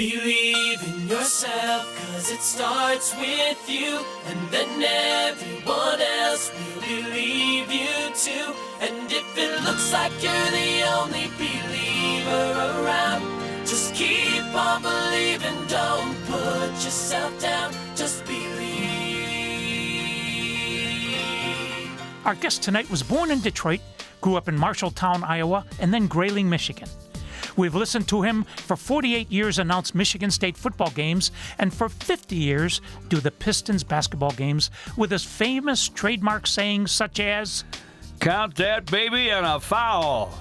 Believe in yourself, 'cause it starts with you, and then everyone else will believe you too. And if it looks like you're the only believer around, just keep on believing, don't put yourself down, just believe. Our guest tonight was born in Detroit, grew up in Marshalltown, Iowa, and then Grayling, Michigan. We've listened to him for 48 years announce Michigan State football games, and for 50 years do the Pistons basketball games with his famous trademark sayings such as, "Count that baby and a foul."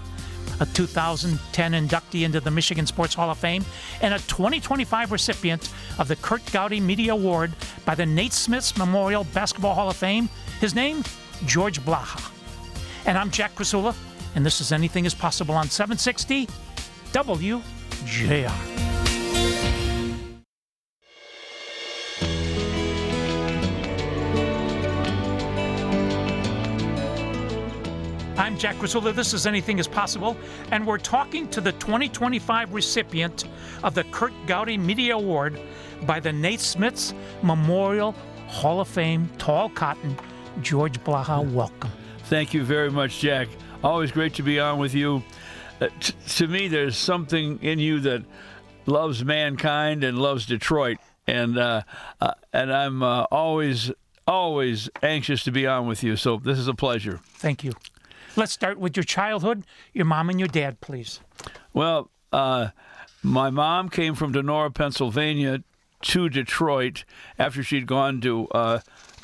A 2010 inductee into the Michigan Sports Hall of Fame, and a 2025 recipient of the Kurt Gowdy Media Award by the Nate Smith's Memorial Basketball Hall of Fame. His name, George Blaha. And I'm Jack Krasula, and this is Anything is Possible on 760 WJR. I'm Jack Krasula. This is Anything is Possible, and we're talking to the 2025 recipient of the Kurt Gowdy Media Award by the Nate Smith's Memorial Hall of Fame, Tall Cotton, George Blaha. Welcome. Thank you very much, Jack. Always great to be on with you. To me, there's something in you that loves mankind and loves Detroit, and I'm always anxious to be on with you. So this is a pleasure. Thank you. Let's start with your childhood, your mom and your dad, please. Well, my mom came from Donora, Pennsylvania, to Detroit after she'd gone to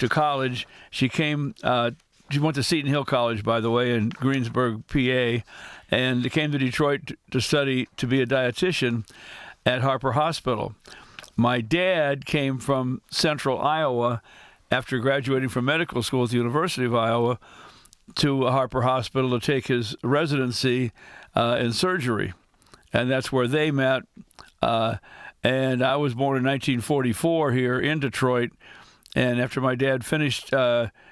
college. She came. She went to Seton Hill College, by the way, in Greensburg, PA, and came to Detroit to study to be a dietitian at Harper Hospital. My dad came from Central Iowa after graduating from medical school at the University of Iowa to Harper Hospital to take his residency in surgery, and that's where they met. And I was born in 1944 here in Detroit, and after my dad finished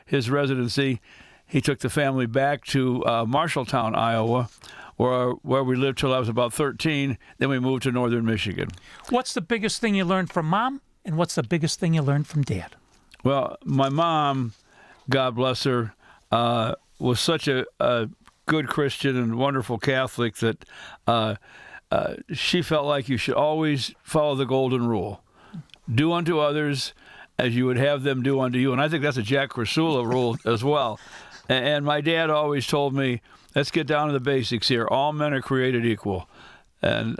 his residency, he took the family back to Marshalltown, Iowa, where we lived till I was about 13. Then we moved to northern Michigan. What's the biggest thing you learned from Mom, and what's the biggest thing you learned from Dad? Well, my mom, God bless her, was such a good Christian and wonderful Catholic that she felt like you should always follow the golden rule. Do unto others as you would have them do unto you. And I think that's a Jack Krasula rule as well. And my dad always told me, let's get down to the basics here. All men are created equal. And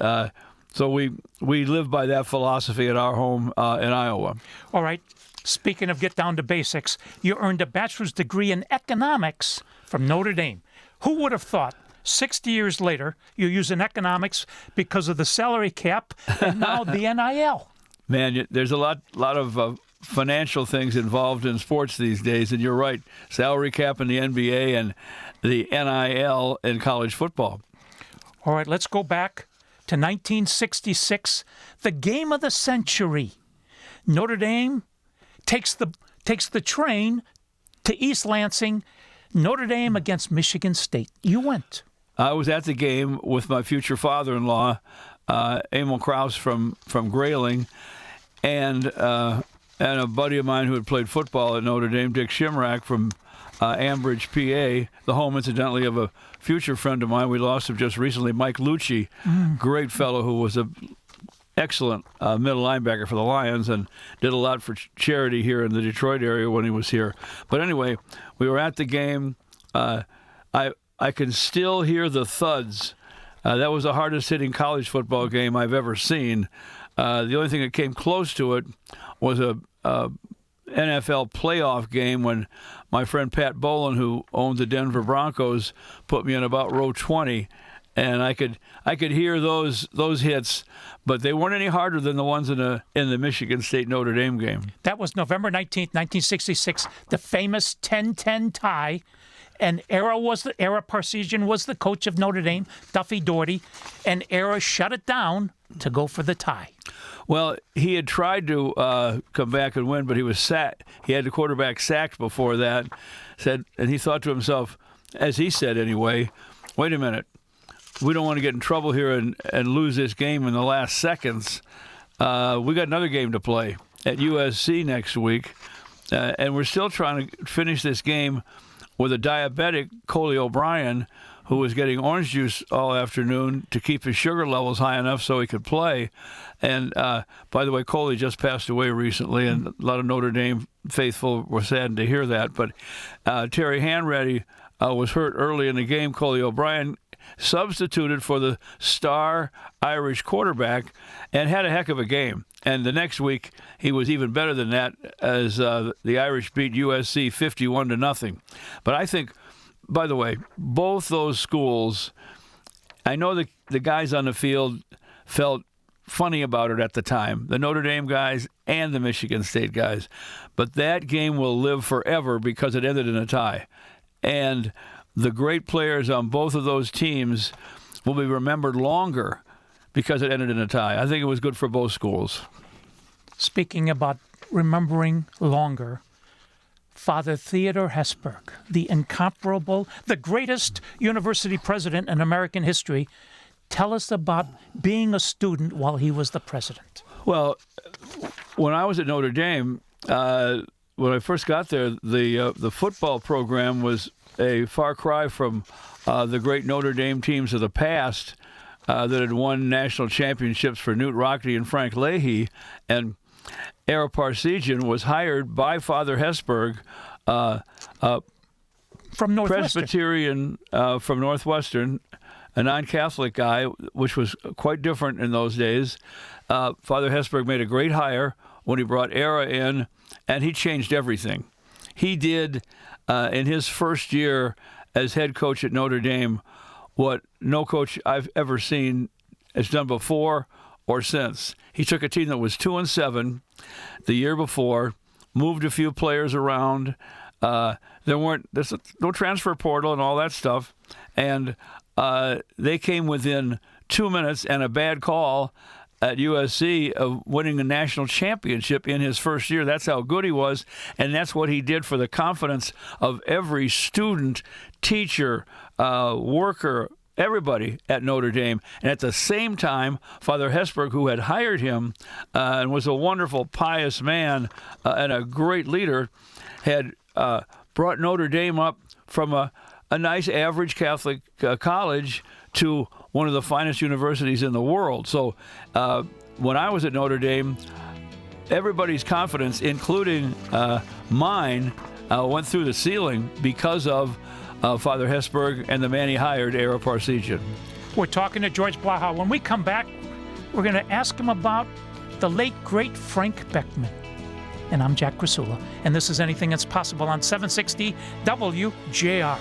so we live by that philosophy at our home in Iowa. All right. Speaking of get down to basics, you earned a bachelor's degree in economics from Notre Dame. Who would have thought 60 years later you're using economics because of the salary cap and now the NIL? Man, there's a lot of financial things involved in sports these days, and you're right. Salary cap in the NBA and the NIL in college football. All right, let's go back to 1966, the game of the century. Notre Dame takes the train to East Lansing. Notre Dame against Michigan State. You went. I was at the game with my future father-in-law, Emil Kraus from Grayling, and a buddy of mine who had played football at Notre Dame, Dick Shimrack from Ambridge, PA, the home, incidentally, of a future friend of mine. We lost him just recently, Mike Lucci, great fellow who was a excellent middle linebacker for the Lions and did a lot for charity here in the Detroit area when he was here. But anyway, we were at the game. I can still hear the thuds. That was the hardest hitting college football game I've ever seen. The only thing that came close to it was a NFL playoff game when my friend Pat Bolin, who owned the Denver Broncos, put me in about row 20, and I could hear those hits, but they weren't any harder than the ones in the Michigan State Notre Dame game. That was November 19th, 1966, the famous 10-10 tie. And Era Parseghian was the coach of Notre Dame, Duffy Daugherty, and Era shut it down to go for the tie. Well, he had tried to come back and win, but he was sacked. He had the quarterback sacked before that. And he thought to himself, as he said anyway, wait a minute. We don't want to get in trouble here and lose this game in the last seconds. we got another game to play at USC next week, and we're still trying to finish this game with a diabetic Coley O'Brien, who was getting orange juice all afternoon to keep his sugar levels high enough so he could play. And by the way, Coley just passed away recently, and a lot of Notre Dame faithful were saddened to hear that. But Terry Hanratty was hurt early in the game. Coley O'Brien substituted for the star Irish quarterback and had a heck of a game. And the next week, he was even better than that as the Irish beat USC 51-0. But I think, by the way, both those schools, I know the guys on the field felt funny about it at the time, the Notre Dame guys and the Michigan State guys. But that game will live forever because it ended in a tie. And the great players on both of those teams will be remembered longer because it ended in a tie. I think it was good for both schools. Speaking about remembering longer, Father Theodore Hesburgh, the incomparable, the greatest university president in American history, tell us about being a student while he was the president. Well, when I was at Notre Dame, when I first got there, the football program was a far cry from the great Notre Dame teams of the past that had won national championships for Newt Rockne and Frank Leahy. And Ara Parsegian was hired by Father Hesburgh, from Northwestern. Presbyterian from Northwestern, a non-Catholic guy, which was quite different in those days. Father Hesburgh made a great hire when he brought Ara in, and he changed everything. He did, in his first year as head coach at Notre Dame, what no coach I've ever seen has done before or since. He took a team that was 2-7 the year before, moved a few players around. There's no transfer portal and all that stuff, and they came within 2 minutes and a bad call at USC of winning a national championship in his first year. That's how good he was, and that's what he did for the confidence of every student, teacher, worker, everybody at Notre Dame. And at the same time, Father Hesburgh, who had hired him and was a wonderful, pious man and a great leader, had brought Notre Dame up from a nice average Catholic college to one of the finest universities in the world. So when I was at Notre Dame, everybody's confidence, including mine, went through the ceiling because of Father Hesburgh and the man he hired, Ara Parsegian. We're talking to George Blaha. When we come back, we're going to ask him about the late, great Frank Beckman. And I'm Jack Krasula, and this is Anything That's Possible on 760 WJR.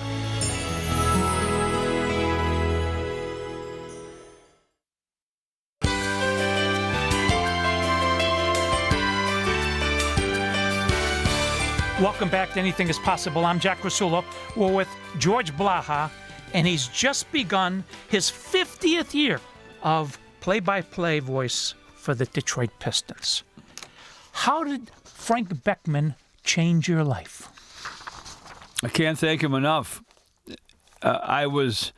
Welcome back to Anything Is Possible. I'm Jack Krasula. We're with George Blaha, and he's just begun his 50th year of play-by-play voice for the Detroit Pistons. How did Frank Beckman change your life? I can't thank him enough. I was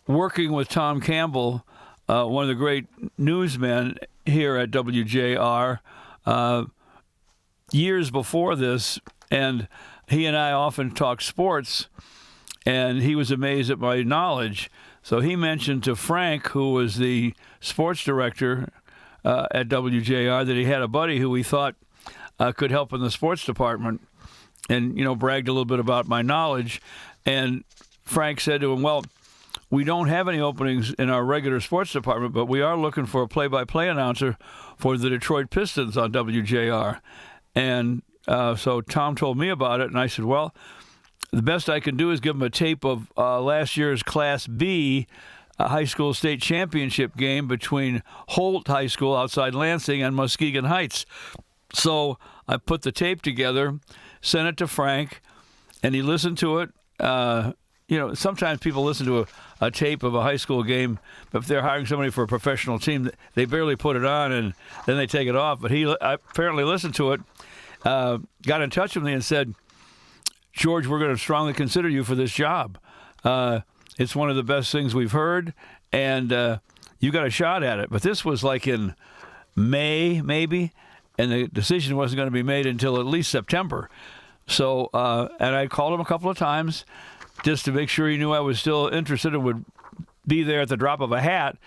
working with Tom Campbell, one of the great newsmen here at WJR, years before this, and he and I often talked sports, and he was amazed at my knowledge. So he mentioned to Frank, who was the sports director at WJR, that he had a buddy who he thought could help in the sports department, and, bragged a little bit about my knowledge. And Frank said to him, well, we don't have any openings in our regular sports department, but we are looking for a play-by-play announcer for the Detroit Pistons on WJR. And so Tom told me about it, and I said, well, the best I can do is give him a tape of last year's Class B high school state championship game between Holt High School outside Lansing and Muskegon Heights. So I put the tape together, sent it to Frank, and he listened to it. Sometimes people listen to a tape of a high school game, but if they're hiring somebody for a professional team, they barely put it on, and then they take it off. But he apparently listened to it, got in touch with me and said, George, we're going to strongly consider you for this job. It's one of the best things we've heard, and you got a shot at it. But this was like in May, maybe, and the decision wasn't going to be made until at least September. So, and I called him a couple of times just to make sure he knew I was still interested and would be there at the drop of a hat.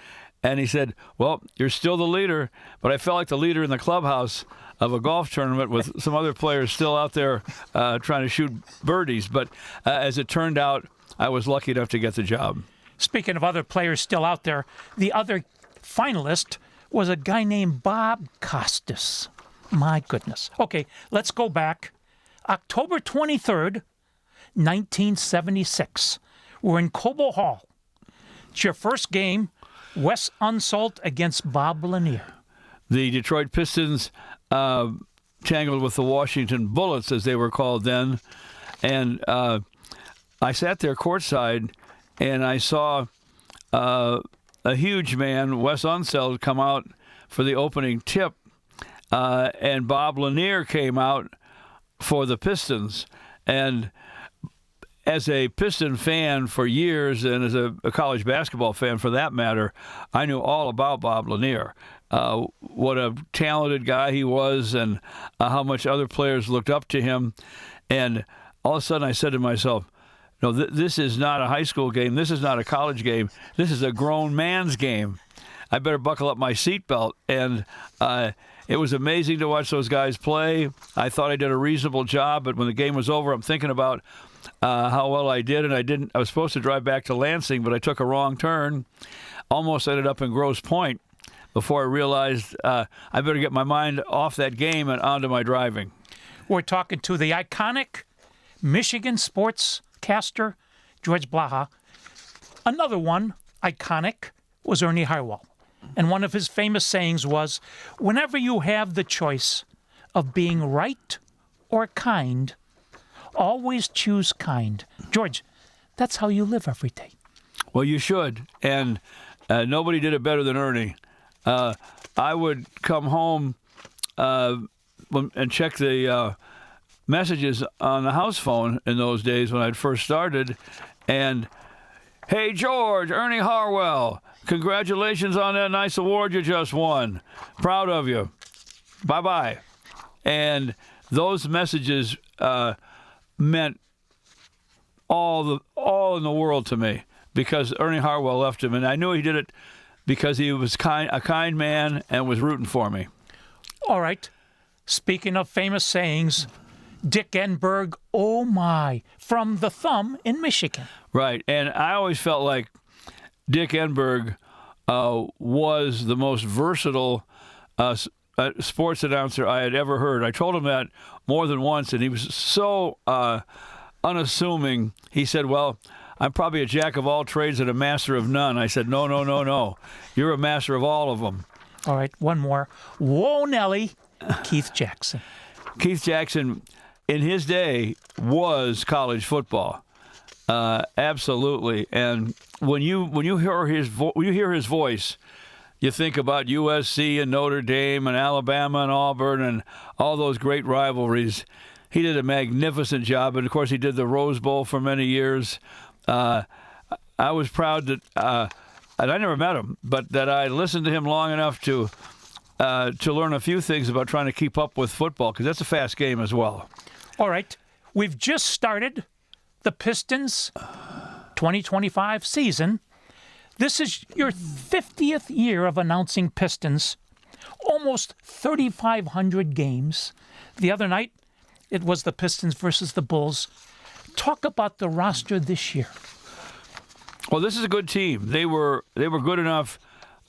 And he said, well, you're still the leader, but I felt like the leader in the clubhouse of a golf tournament with some other players still out there trying to shoot birdies. But as it turned out, I was lucky enough to get the job. Speaking of other players still out there, the other finalist was a guy named Bob Costas. My goodness. Okay, let's go back. October 23rd, 1976. We're in Cobo Hall. It's your first game, Wes Unseld against Bob Lanier. The Detroit Pistons tangled with the Washington Bullets, as they were called then. And I sat there courtside, and I saw a huge man, Wes Unseld, come out for the opening tip. And Bob Lanier came out for the Pistons. And as a Piston fan for years, and as a college basketball fan for that matter, I knew all about Bob Lanier. What a talented guy he was, and how much other players looked up to him. And all of a sudden I said to myself, no, this is not a high school game. This is not a college game. This is a grown man's game. I better buckle up my seatbelt. And it was amazing to watch those guys play. I thought I did a reasonable job, but when the game was over, I'm thinking about how well I did, and I was supposed to drive back to Lansing, but I took a wrong turn. Almost ended up in Grosse Pointe before I realized I better get my mind off that game and onto my driving. We're talking to the iconic Michigan sportscaster, George Blaha. Another one, iconic, was Ernie Harwell. And one of his famous sayings was, whenever you have the choice of being right or kind, always choose kind. George, that's how you live every day. Well, you should. And nobody did it better than Ernie. I would come home and check the messages on the house phone in those days when I'd first started. And, hey, George, Ernie Harwell, congratulations on that nice award you just won. Proud of you. Bye-bye. And those messages meant all in the world to me, because Ernie Harwell left him, and I knew he did it because he was a kind man and was rooting for me. All right. Speaking of famous sayings, Dick Enberg, oh my, from the Thumb in Michigan. Right, and I always felt like Dick Enberg was the most versatile sports announcer I had ever heard. I told him that more than once, and he was so unassuming. He said, well, I'm probably a jack of all trades and a master of none. I said, no. You're a master of all of them. All right, one more. Whoa, Nelly, Keith Jackson. Keith Jackson, in his day, was college football. Absolutely. And when you hear his voice, you think about USC and Notre Dame and Alabama and Auburn and all those great rivalries. He did a magnificent job, and of course he did the Rose Bowl for many years. I was proud that, and I never met him, but that I listened to him long enough to learn a few things about trying to keep up with football, because that's a fast game as well. All right, we've just started the Pistons 2025 season. This is your 50th year of announcing Pistons, almost 3,500 games. The other night, it was the Pistons versus the Bulls. Talk about the roster this year. Well, this is a good team. They were good enough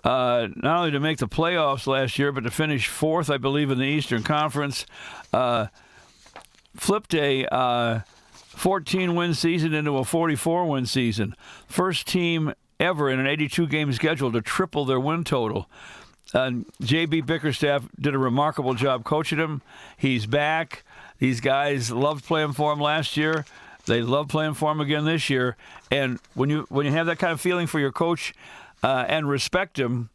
not only to make the playoffs last year, but to finish fourth, I believe, in the Eastern Conference. Flipped a 14-win season into a 44-win season. First team ever in an 82-game schedule to triple their win total. J.B. Bickerstaff did a remarkable job coaching him. He's back. These guys loved playing for him last year. They love playing for him again this year. And when you have that kind of feeling for your coach and respect him,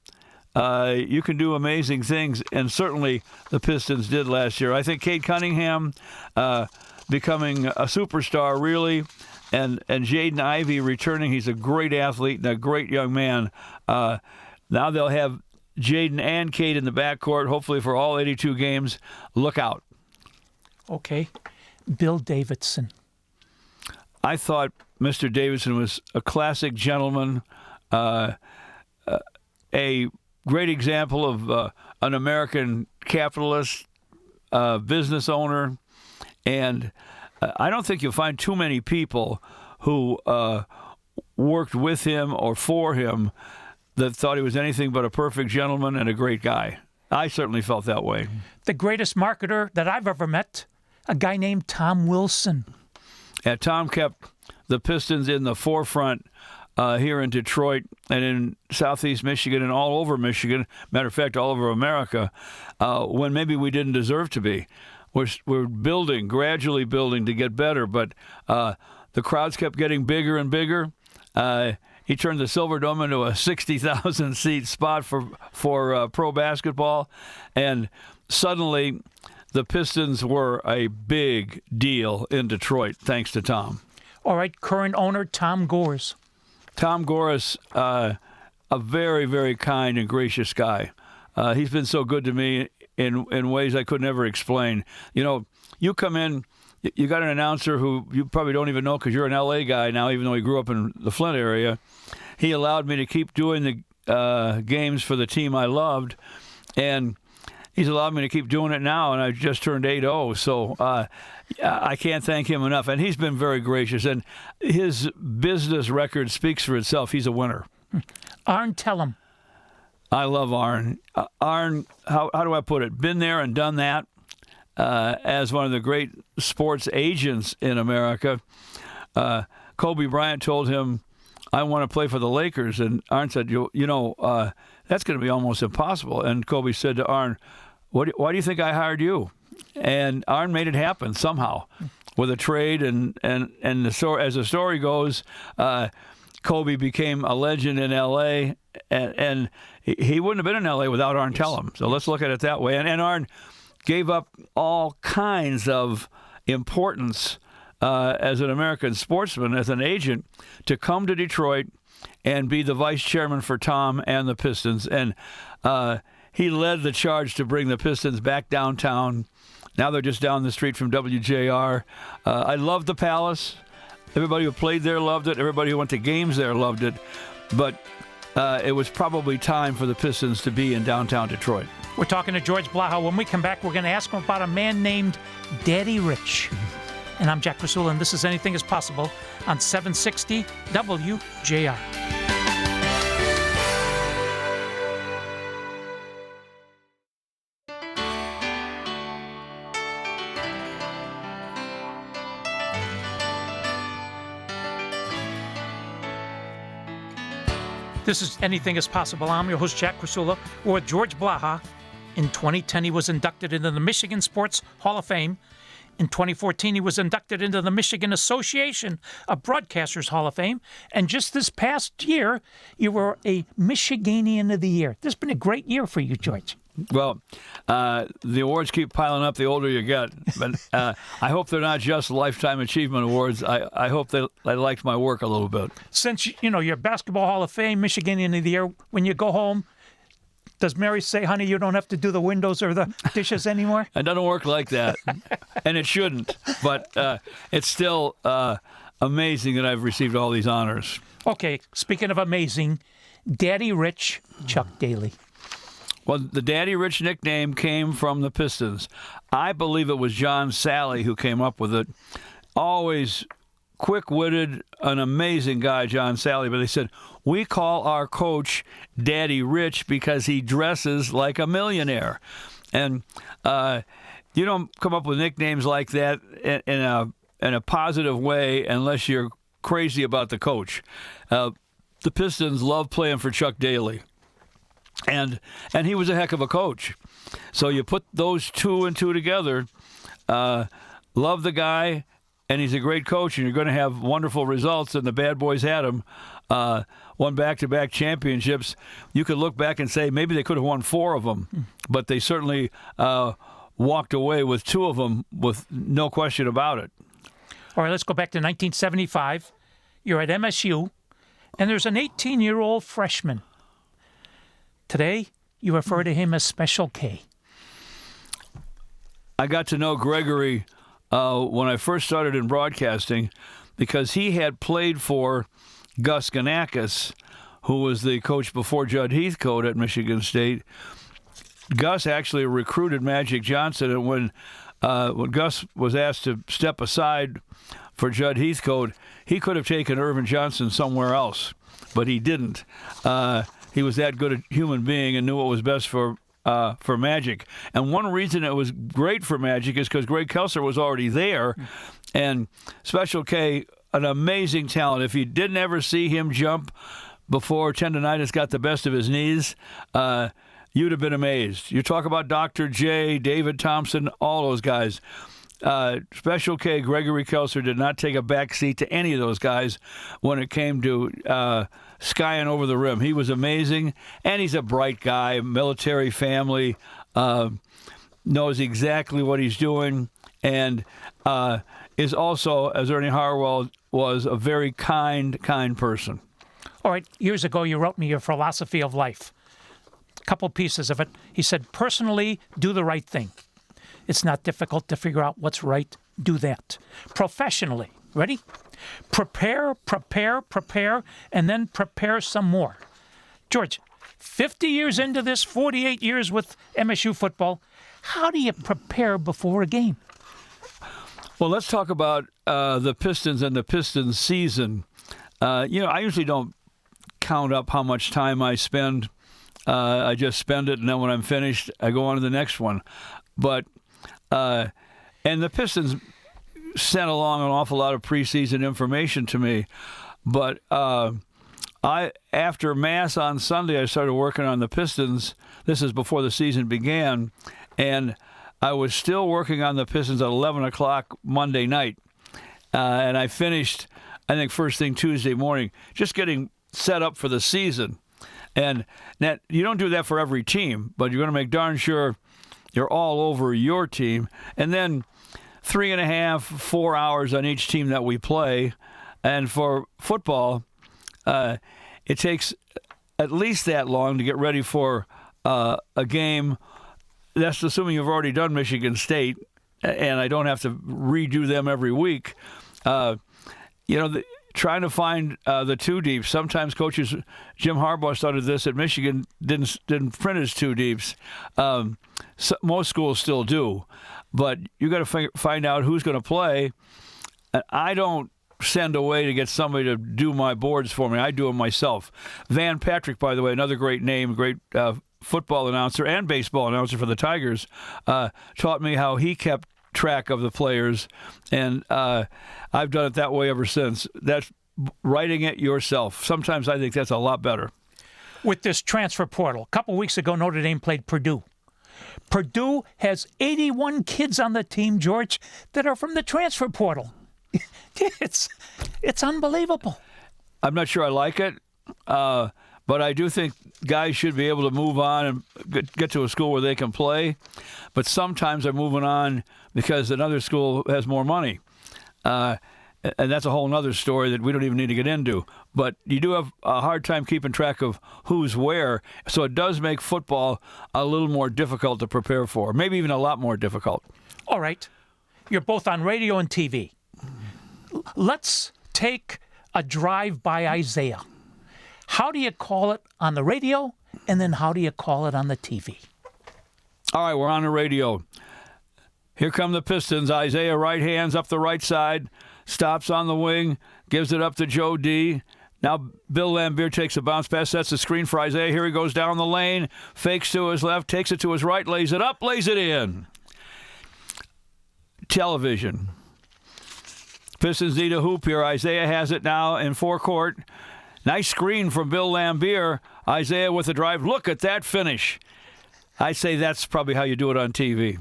you can do amazing things. And certainly the Pistons did last year. I think Cade Cunningham becoming a superstar, really, and Jaden Ivey returning. He's a great athlete and a great young man. Now they'll have Jaden and Kate in the backcourt, hopefully for all 82 games. Look out. Okay. Bill Davidson. I thought Mr. Davidson was a classic gentleman, a great example of an American capitalist, business owner, and I don't think you'll find too many people who worked with him or for him that thought he was anything but a perfect gentleman and a great guy. I certainly felt that way. The greatest marketer that I've ever met, a guy named Tom Wilson. Yeah, Tom kept the Pistons in the forefront here in Detroit and in southeast Michigan and all over Michigan. Matter of fact, all over America, when maybe we didn't deserve to be. We're building, gradually building to get better, but the crowds kept getting bigger and bigger. He turned the Silver Dome into a 60,000-seat spot for pro basketball, and suddenly the Pistons were a big deal in Detroit, thanks to Tom. All right, current owner Tom Gores. Tom Gores, a very, very kind and gracious guy. He's been so good to me in ways I could never explain. You know, you come in, you got an announcer who you probably don't even know because you're an L.A. guy now, even though he grew up in the Flint area. He allowed me to keep doing the games for the team I loved, and he's allowed me to keep doing it now, and I just turned 8-0, so I can't thank him enough. And he's been very gracious, and his business record speaks for itself. He's a winner. Arn Tellem. I love Arn. Arn, how do I put it? Been there and done that. As one of the great sports agents in America, Kobe Bryant told him, I want to play for the Lakers. And Arn said, that's going to be almost impossible. And Kobe said to Arn, why do you think I hired you? And Arn made it happen somehow with a trade. And as the story goes, Kobe became a legend in L.A., and he wouldn't have been in L.A. without Arn Tellem. So let's look at it that way. And Arn gave up all kinds of importance as an American sportsman, as an agent, to come to Detroit and be the vice chairman for Tom and the Pistons. And he led the charge to bring the Pistons back downtown. Now they're just down the street from WJR. I loved the Palace. Everybody who played there loved it. Everybody who went to games there loved it. But it was probably time for the Pistons to be in downtown Detroit. We're talking to George Blaha. When we come back, we're going to ask him about a man named Daddy Rich. And I'm Jack Krasula, and this is Anything is Possible on 760 WJR. This is Anything is Possible. I'm your host, Jack Krasula. We're with George Blaha. In 2010, he was inducted into the Michigan Sports Hall of Fame. In 2014, he was inducted into the Michigan Association of Broadcasters Hall of Fame. And just this past year, you were a Michiganian of the Year. This has been a great year for you, George. Well, the awards keep piling up the older you get. But I hope they're not just Lifetime Achievement Awards. I hope they liked my work a little bit. Since, you're Basketball Hall of Fame, Michiganian of the Year, when you go home, does Mary say, honey, you don't have to do the windows or the dishes anymore? It doesn't work like that, and it shouldn't. But it's still amazing that I've received all these honors. Okay, speaking of amazing, Daddy Rich, Chuck Daly. Well, the Daddy Rich nickname came from the Pistons. I believe it was John Sally who came up with it. Always quick-witted, an amazing guy, John Sally. But they said, we call our coach Daddy Rich because he dresses like a millionaire. And you don't come up with nicknames like that in a positive way unless you're crazy about the coach. The Pistons love playing for Chuck Daly. And he was a heck of a coach. So you put those two and two together, love the guy, and he's a great coach, and you're going to have wonderful results, and the bad boys had him. Won back-to-back championships. You could look back and say maybe they could have won 4 of them, but they certainly walked away with 2 of them with no question about it. All right, let's go back to 1975. You're at MSU, and there's an 18-year-old freshman. Today, you refer to him as Special K. I got to know Gregory when I first started in broadcasting because he had played for Gus Ganakis, who was the coach before Judd Heathcote at Michigan State. Gus actually recruited Magic Johnson, and when Gus was asked to step aside for Judd Heathcote, he could have taken Irvin Johnson somewhere else, but he didn't. He was that good a human being and knew what was best for Magic. And one reason it was great for Magic is because Greg Kelser was already there, and Special K, an amazing talent. If you didn't ever see him jump before tendonitis got the best of his knees, you'd have been amazed. You talk about Dr. J, David Thompson, all those guys. Special K, Gregory Kelser, did not take a back seat to any of those guys when it came to skying over the rim. He was amazing, and he's a bright guy, military family, knows exactly what he's doing, and is also, as Ernie Harwell was, a very kind person. All right, years ago you wrote me your philosophy of life. A couple pieces of it. He said, personally, do the right thing. It's not difficult to figure out what's right. Do that. Professionally, ready? Prepare, and then prepare some more. George, 50 years into this, 48 years with MSU football, how do you prepare before a game? Well, let's talk about the Pistons and the Pistons season. I usually don't count up how much time I spend. I just spend it, and then when I'm finished, I go on to the next one. But and the Pistons sent along an awful lot of preseason information to me. But after Mass on Sunday, I started working on the Pistons. This is before the season began, and I was still working on the Pistons at 11 o'clock Monday night. And I finished, I think, first thing Tuesday morning, just getting set up for the season. And that, you don't do that for every team, but you're going to make darn sure you're all over your team. And then 3.5, 4 hours on each team that we play. And for football, it takes at least that long to get ready for a game. That's assuming you've already done Michigan State, and I don't have to redo them every week. Trying to find the two deeps. Sometimes coaches, Jim Harbaugh started this at Michigan, didn't print his two deeps. Most schools still do, but you got to find out who's going to play. I don't send away to get somebody to do my boards for me. I do them myself. Van Patrick, by the way, another great name, great football announcer and baseball announcer for the Tigers, taught me how he kept track of the players, and I've done it that way ever since. That's writing it yourself. Sometimes I think that's a lot better. With this transfer portal, a couple weeks ago, Notre Dame played Purdue. Purdue has 81 kids on the team, George, that are from the transfer portal. It's unbelievable. I'm not sure I like it, but I do think guys should be able to move on and get to a school where they can play. But sometimes they're moving on because another school has more money. And that's a whole other story that we don't even need to get into. But you do have a hard time keeping track of who's where. So it does make football a little more difficult to prepare for, maybe even a lot more difficult. All right. You're both on radio and TV. Let's take a drive by Isaiah. How do you call it on the radio, and then how do you call it on the TV? All right, we're on the radio. Here come the Pistons. Isaiah right hands up the right side, stops on the wing, gives it up to Joe D. Now Bill Laimbeer takes a bounce pass, sets the screen for Isaiah. Here he goes down the lane, fakes to his left, takes it to his right, lays it up, lays it in. Television. Pistons need a hoop here. Isaiah has it now in forecourt. Nice screen from Bill Laimbeer. Isaiah with the drive. Look at that finish. I say that's probably how you do it on TV.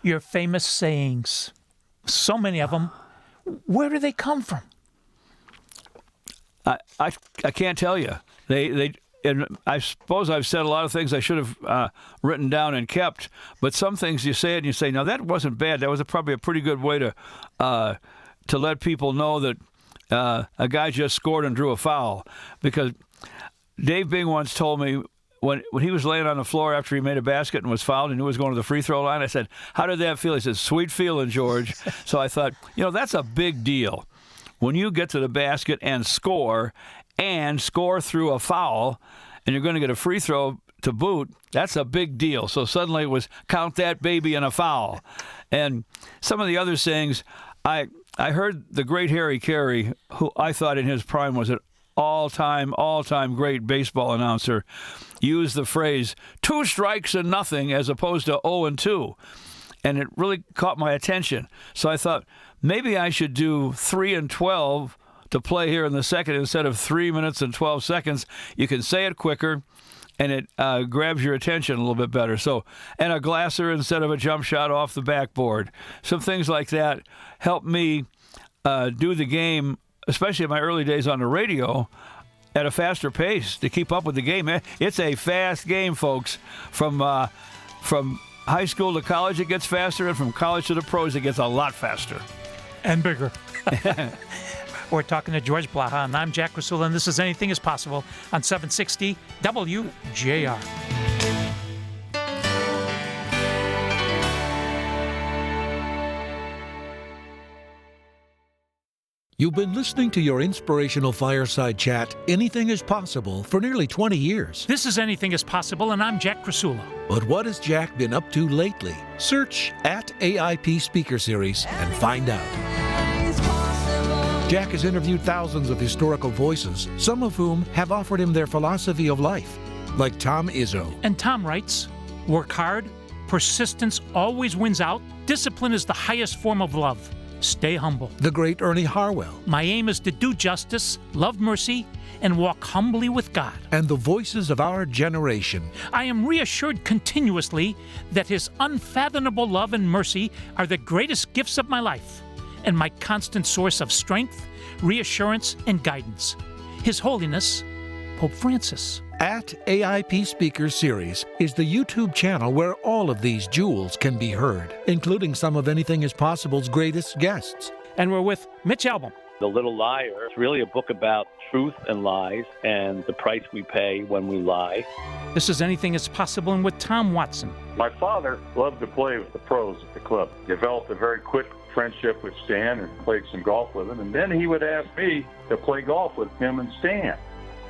Your famous sayings, so many of them, where do they come from? I can't tell you. And I suppose I've said a lot of things I should have written down and kept, but some things you say it and you say, now that wasn't bad. That was probably a pretty good way to let people know that a guy just scored and drew a foul. Because Dave Bing once told me when he was laying on the floor after he made a basket and was fouled and knew he was going to the free throw line, I said, "How did that feel?" He said, "Sweet feeling, George." So I thought, that's a big deal. When you get to the basket and score through a foul, and you're going to get a free throw to boot, that's a big deal. So suddenly it was count that baby in a foul. And some of the other sayings, I heard the great Harry Carey, who I thought in his prime was an all-time great baseball announcer, use the phrase 2 strikes and nothing as opposed to 0 and 2. And it really caught my attention. So I thought maybe I should do 3 and 12 to play here in the second instead of 3 minutes and 12 seconds. You can say it quicker, and it grabs your attention a little bit better. So, and a glasser instead of a jump shot off the backboard. Some things like that help me do the game, especially in my early days on the radio, at a faster pace to keep up with the game. It's a fast game, folks. From high school to college, it gets faster, and from college to the pros, it gets a lot faster. And bigger. We're talking to George Blaha, and I'm Jack Krasula, and this is Anything is Possible on 760 WJR. You've been listening to your inspirational fireside chat, Anything is Possible, for nearly 20 years. This is Anything is Possible, and I'm Jack Krasula. But what has Jack been up to lately? Search @AIP Speaker Series and find out. Jack has interviewed thousands of historical voices, some of whom have offered him their philosophy of life, like Tom Izzo. And Tom writes, work hard, persistence always wins out, discipline is the highest form of love. Stay humble. The great Ernie Harwell. My aim is to do justice, love mercy, and walk humbly with God. And the voices of our generation. I am reassured continuously that His unfathomable love and mercy are the greatest gifts of my life and my constant source of strength, reassurance, and guidance. His Holiness, Pope Francis. @AIP Speaker Series is the YouTube channel where all of these jewels can be heard, including some of Anything is Possible's greatest guests. And we're with Mitch Albom. The Little Liar is really a book about truth and lies and the price we pay when we lie. This is Anything is Possible, and with Tom Watson. My father loved to play with the pros at the club. Developed a very quick friendship with Stan and played some golf with him. And then he would ask me to play golf with him and Stan.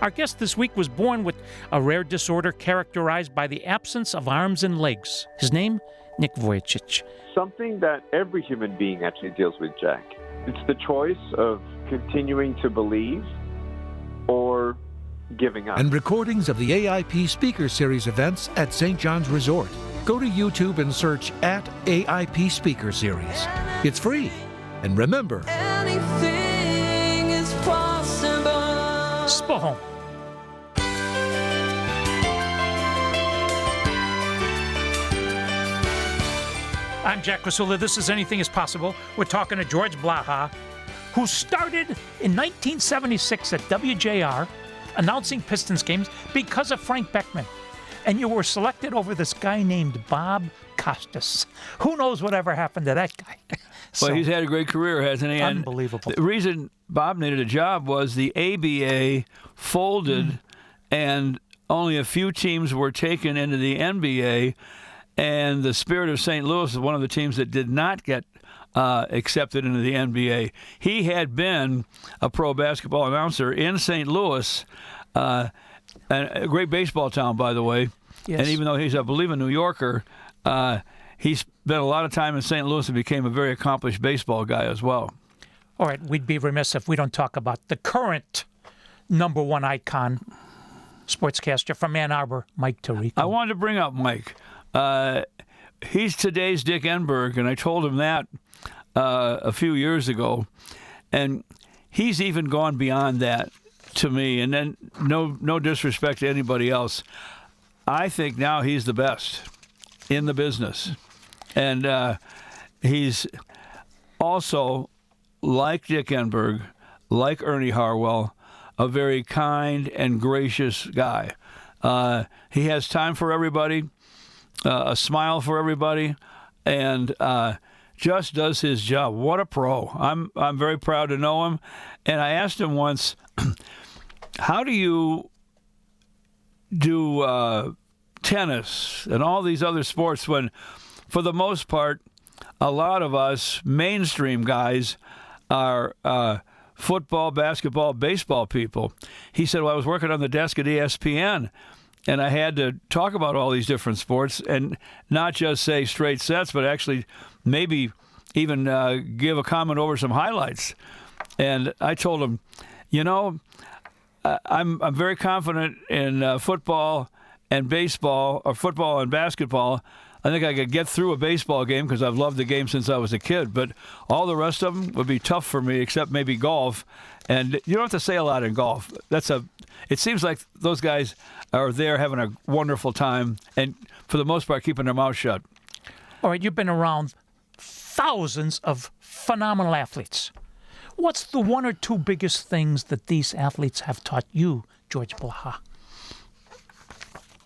Our guest this week was born with a rare disorder characterized by the absence of arms and legs. His name, Nick Vujicic. Something that every human being actually deals with, Jack. It's the choice of continuing to believe or giving up. And recordings of the AIP Speaker Series events at St. John's Resort. Go to YouTube and search @AIP Speaker Series. It's free. And remember, Anything is possible. Spohome. I'm Jack Krasula. This is Anything is Possible. We're talking to George Blaha, who started in 1976 at WJR announcing Pistons games because of Frank Beckman. And you were selected over this guy named Bob Costas. Who knows whatever happened to that guy? Well, he's had a great career, hasn't he? And unbelievable. the reason Bob needed a job was the ABA folded and only a few teams were taken into the NBA. And the Spirit of St. Louis is one of the teams that did not get accepted into the NBA. He had been a pro basketball announcer in St. Louis, and a great baseball town, by the way. Yes. And even though he's, I believe, a New Yorker, he spent a lot of time in St. Louis and became a very accomplished baseball guy as well. All right, we'd be remiss if we don't talk about the current number one icon, sportscaster from Ann Arbor, Mike Tirico. I wanted to bring up Mike. He's today's Dick Enberg, and I told him that a few years ago. And he's even gone beyond that to me. And then no disrespect to anybody else. I think now he's the best in the business. And he's also, like Dick Enberg, like Ernie Harwell, a very kind and gracious guy. He has time for everybody. A smile for everybody, and just does his job. What a pro! I'm very proud to know him. And I asked him once, how do you do tennis and all these other sports when, for the most part, a lot of us mainstream guys are football, basketball, baseball people. He said, well, I was working on the desk at ESPN, and I had to talk about all these different sports and not just say straight sets, but actually maybe even give a comment over some highlights. And I told him, I'm very confident in football and baseball, or football and basketball. I think I could get through a baseball game because I've loved the game since I was a kid. But all the rest of them would be tough for me, except maybe golf. And you don't have to say a lot in golf. It seems like those guys are there having a wonderful time and, for the most part, keeping their mouth shut. All right, you've been around thousands of phenomenal athletes. What's the one or two biggest things that these athletes have taught you, George Blaha?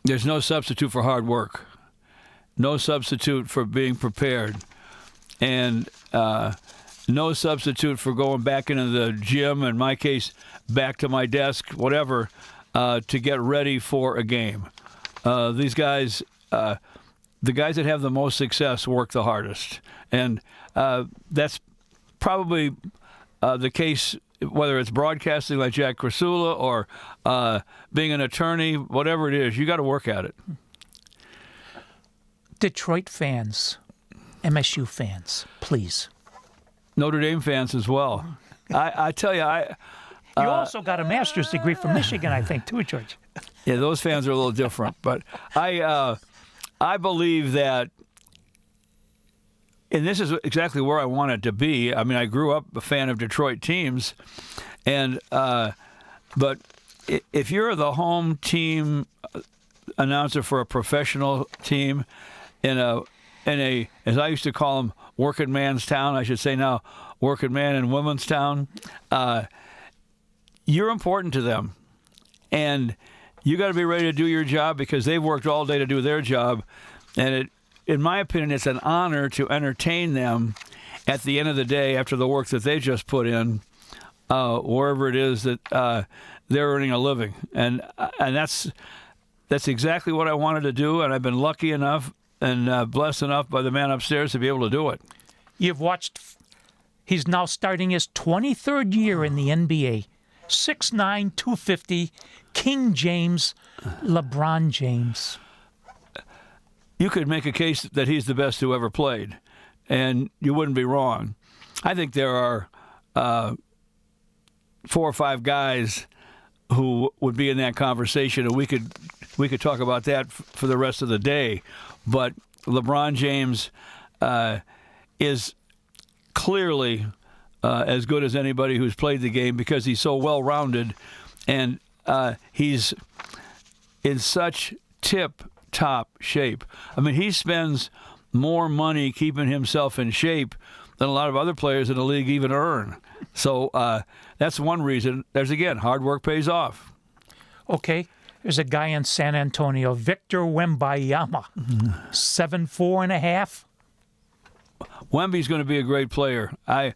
There's no substitute for hard work. No substitute for being prepared. And no substitute for going back into the gym, in my case, back to my desk, whatever, to get ready for a game. These guys, the guys that have the most success work the hardest. And that's probably the case, whether it's broadcasting like Jack Krasula or being an attorney, whatever it is, you got to work at it. Detroit fans, MSU fans, please. Notre Dame fans as well. I tell you, you also got a master's degree from Michigan, I think, too, George. Yeah, those fans are a little different. But I believe that, and this is exactly where I wanted to be. I mean, I grew up a fan of Detroit teams, and but if you're the home team announcer for a professional team in a, as I used to call them, working man's town, I should say now, working man and women's town, you're important to them. And you got to be ready to do your job because they've worked all day to do their job. And in my opinion, it's an honor to entertain them at the end of the day after the work that they just put in, wherever it is that they're earning a living. And that's exactly what I wanted to do, and I've been lucky enough and blessed enough by the man upstairs to be able to do it. You've watched, he's now starting his 23rd year in the NBA. 6'9", 250, King James, LeBron James. You could make a case that he's the best who ever played, and you wouldn't be wrong. I think there are 4 or 5 guys who would be in that conversation, and we could talk about that for the rest of the day. But LeBron James is clearly as good as anybody who's played the game because he's so well-rounded, and he's in such tip-top shape. I mean, he spends more money keeping himself in shape than a lot of other players in the league even earn. So that's one reason. There's, again, hard work pays off. Okay, there's a guy in San Antonio, Victor Wembanyama, 7'4.5". Wemby's going to be a great player. I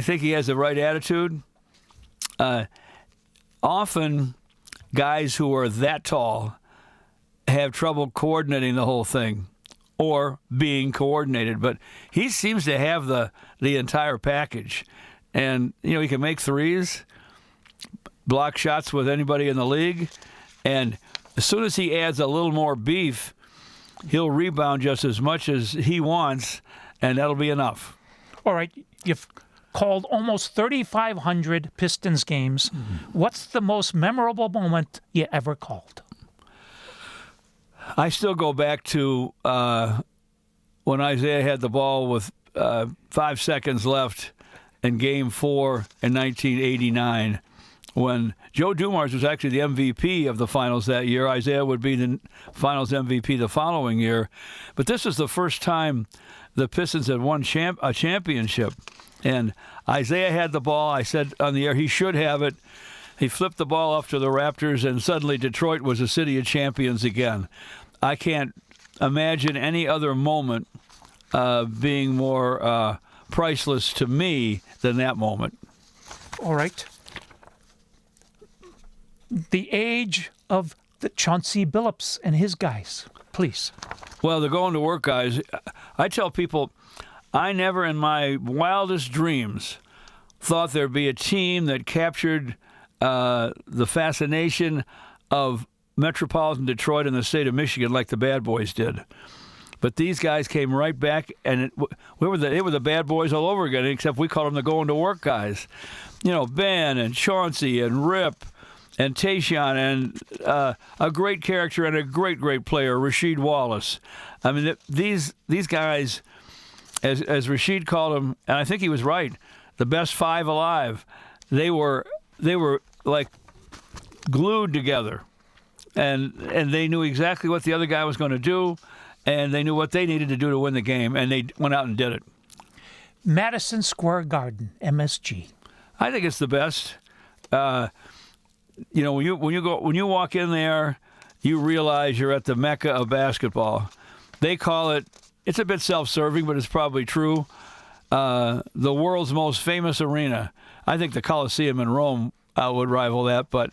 think he has the right attitude. Often, guys who are that tall have trouble coordinating the whole thing or being coordinated. But he seems to have the entire package. And, he can make threes, block shots with anybody in the league. And as soon as he adds a little more beef, he'll rebound just as much as he wants, and that'll be enough. All right, you've called almost 3,500 Pistons games. What's the most memorable moment you ever called? I still go back to when Isaiah had the ball with 5 seconds left in Game 4 in 1989, when Joe Dumars was actually the MVP of the finals that year. Isaiah would be the finals MVP the following year. But this was the first time the Pistons had won a championship. And Isaiah had the ball. I said on the air he should have it. He flipped the ball off to the Raptors, and suddenly Detroit was a city of champions again. I can't imagine any other moment being more priceless to me than that moment. All right. The age of the Chauncey Billups and his guys, please. Well, the going to work guys, I tell people, I never in my wildest dreams thought there'd be a team that captured the fascination of metropolitan Detroit and the state of Michigan like the Bad Boys did. But these guys came right back, and they were the Bad Boys all over again, except we called them the going to work guys. You know, Ben and Chauncey and Rip and Tayshaun and a great character and a great player, Rasheed Wallace. I mean, these guys, as Rasheed called them, and I think he was right, the best five alive. They were like glued together, and they knew exactly what the other guy was going to do, and they knew what they needed to do to win the game, and they went out and did it. Madison Square Garden, MSG. I think it's the best. You know, when you walk in there, you realize you're at the Mecca of basketball. They call it. It's a bit self-serving, but it's probably true. The world's most famous arena. I think the Coliseum in Rome would rival that, but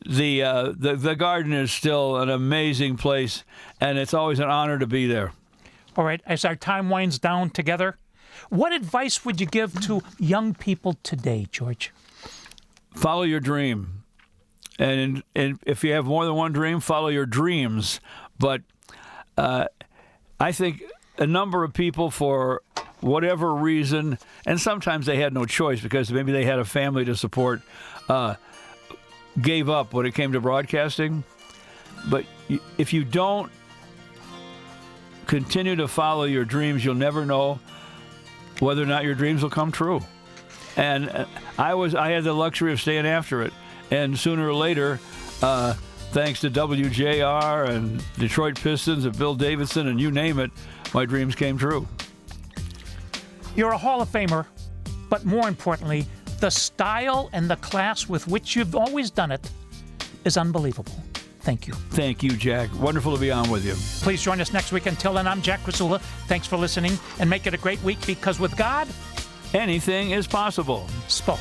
the Garden is still an amazing place, and it's always an honor to be there. All right, as our time winds down together, what advice would you give to young people today, George? Follow your dream. And if you have more than one dream, follow your dreams. But I think a number of people, for whatever reason, and sometimes they had no choice because maybe they had a family to support, gave up when it came to broadcasting. But if you don't continue to follow your dreams, you'll never know whether or not your dreams will come true. And I had the luxury of staying after it. And sooner or later, thanks to WJR and Detroit Pistons and Bill Davidson and you name it, my dreams came true. You're a Hall of Famer, but more importantly, the style and the class with which you've always done it is unbelievable. Thank you. Thank you, Jack. Wonderful to be on with you. Please join us next week. Until then, I'm Jack Krasula. Thanks for listening, and make it a great week, because with God, anything is possible. Spall.